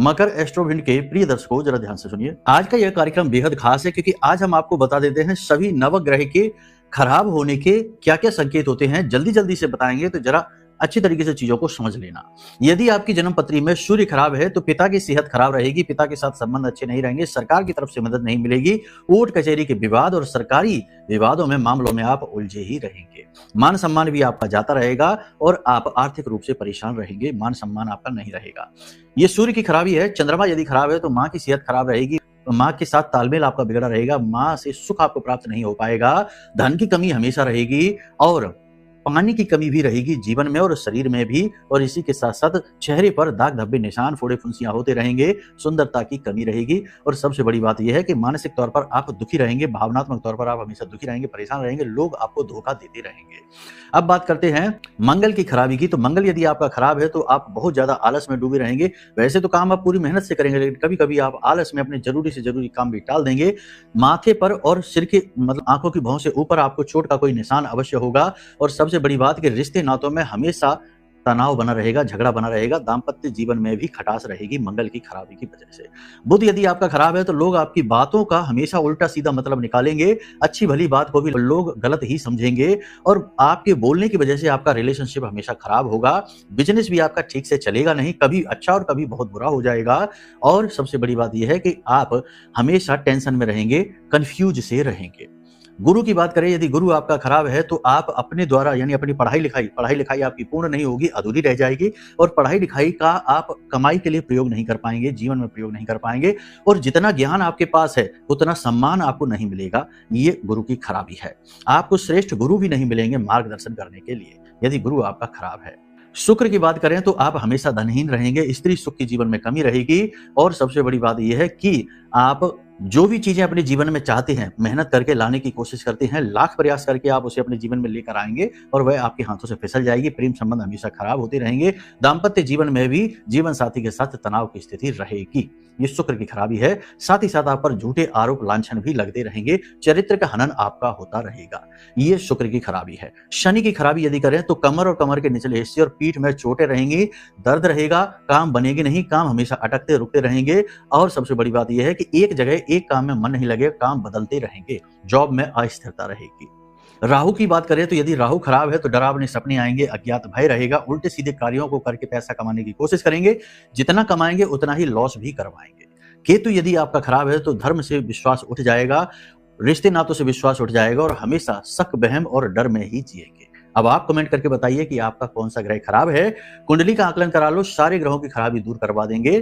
मकर एस्ट्रोविंड के प्रिय दर्शकों जरा ध्यान से सुनिए। आज का यह कार्यक्रम बेहद खास है क्योंकि आज हम आपको बता देते हैं सभी नवग्रह के खराब होने के क्या क्या संकेत होते हैं। जल्दी जल्दी से बताएंगे तो जरा अच्छी तरीके से चीजों को समझ लेना। यदि आपकी जन्म पत्री में सूर्य खराब है तो पिता की सेहत खराब रहेगी, पिता के साथ संबंध अच्छे नहीं रहेंगे, सरकार की तरफ से मदद नहीं मिलेगी, कोर्ट कचहरी के विवाद और सरकारी विवादों में मामलों में आप उलझे ही रहेंगे। मान सम्मान भी आपका जाता रहेगा और आप आर्थिक रूप से परेशान रहेंगे, मान सम्मान आपका नहीं रहेगा। ये सूर्य की खराबी है। चंद्रमा यदि खराब है तो माँ की सेहत खराब रहेगी, माँ के साथ तालमेल आपका बिगड़ा रहेगा, माँ से सुख आपको प्राप्त नहीं हो पाएगा, धन की कमी हमेशा रहेगी और पानी की कमी भी रहेगी जीवन में और शरीर में भी। और इसी के साथ साथ चेहरे पर दाग धब्बे निशान फोड़े फुंसियां होते रहेंगे, सुंदरता की कमी रहेगी। और सबसे बड़ी बात यह है कि मानसिक तौर पर आप दुखी रहेंगे, भावनात्मक तौर पर आप हमेशा दुखी रहेंगे, परेशान रहेंगे, लोग आपको धोखा देते रहेंगे। अब बात करते हैं मंगल की खराबी की। तो मंगल यदि आपका खराब है तो आप बहुत ज्यादा आलस में डूबे रहेंगे। वैसे तो काम आप पूरी मेहनत से करेंगे लेकिन कभी कभी आप आलस में अपने जरूरी से जरूरी काम भी टाल देंगे। माथे पर और सिर के मतलब आंखों की भौं से ऊपर आपको चोट का कोई निशान अवश्य होगा। और सबसे बड़ी बात कि रिश्ते नातों में हमेशा तनाव बना रहेगा, झगड़ा बना रहेगा, दाम्पत्य जीवन में भी खटास रहेगी मंगल की खराबी की वजह से। बुध यदि आपका खराब है तो लोग आपकी बातों का हमेशा उल्टा सीधा मतलब निकालेंगे, अच्छी भली बात को भी लोग गलत ही समझेंगे और आपके बोलने की वजह से आपका रिलेशनशिप हमेशा खराब होगा। बिजनेस भी आपका ठीक से चलेगा नहीं, कभी अच्छा और कभी बहुत बुरा हो जाएगा। और सबसे बड़ी बात यह है कि आप हमेशा टेंशन में रहेंगे, कंफ्यूज से रहेंगे। गुरु की बात करें, यदि गुरु आपका खराब है तो आप अपने द्वारा यानी अपनी पढ़ाई लिखाई आपकी पूर्ण नहीं होगी, अधूरी रह जाएगी और पढ़ाई लिखाई का आप कमाई के लिए प्रयोग नहीं कर पाएंगे, जीवन में प्रयोग नहीं कर पाएंगे। और जितना ज्ञान आपके पास है उतना सम्मान आपको नहीं मिलेगा। ये गुरु की खराबी है। आपको श्रेष्ठ गुरु भी नहीं मिलेंगे मार्गदर्शन करने के लिए यदि गुरु आपका खराब है। शुक्र की बात करें तो आप हमेशा धनहीन रहेंगे, स्त्री सुख की जीवन में कमी रहेगी। और सबसे बड़ी बात यह है कि आप जो भी चीजें अपने जीवन में चाहते हैं, मेहनत करके लाने की कोशिश करते हैं, लाख प्रयास करके आप उसे अपने जीवन में लेकर आएंगे और वह आपके हाथों से फिसल जाएगी। प्रेम संबंध हमेशा खराब होते रहेंगे, दाम्पत्य जीवन में भी जीवन साथी के साथ तनाव की स्थिति रहेगी। ये शुक्र की खराबी है। साथ ही साथ आप पर झूठे आरोप लांछन भी लगते रहेंगे, चरित्र का हनन आपका होता रहेगा। ये शुक्र की खराबी है। शनि की खराबी यदि करें तो कमर और कमर के निचले हिस्से और पीठ में चोटें रहेंगी, दर्द रहेगा, काम बनेगी नहीं, काम हमेशा अटकते रुकते रहेंगे। और सबसे बड़ी बात यह है कि एक जगह एक काम में मन नहीं लगेगा, काम बदलते रहेंगे, जॉब में अस्थिरता रहेगी। राहु की बात करें तो यदि राहु खराब है तो डरावने सपने आएंगे, अज्ञात भय रहेगा, उल्टे सीधे कार्यों को करके पैसा कमाने की कोशिश करेंगे, जितना कमाएंगे उतना ही लॉस भी करवाएंगे। केतु यदि आपका खराब है तो धर्म से विश्वास उठ जाएगा, रिश्ते नातों से विश्वास उठ जाएगा और हमेशा शक बहम और डर में ही जिएंगे। अब आप कमेंट करके बताइए कि आपका कौन सा ग्रह खराब है। कुंडली का आकलन करा लो, सारे ग्रहों की खराबी दूर करवा देंगे।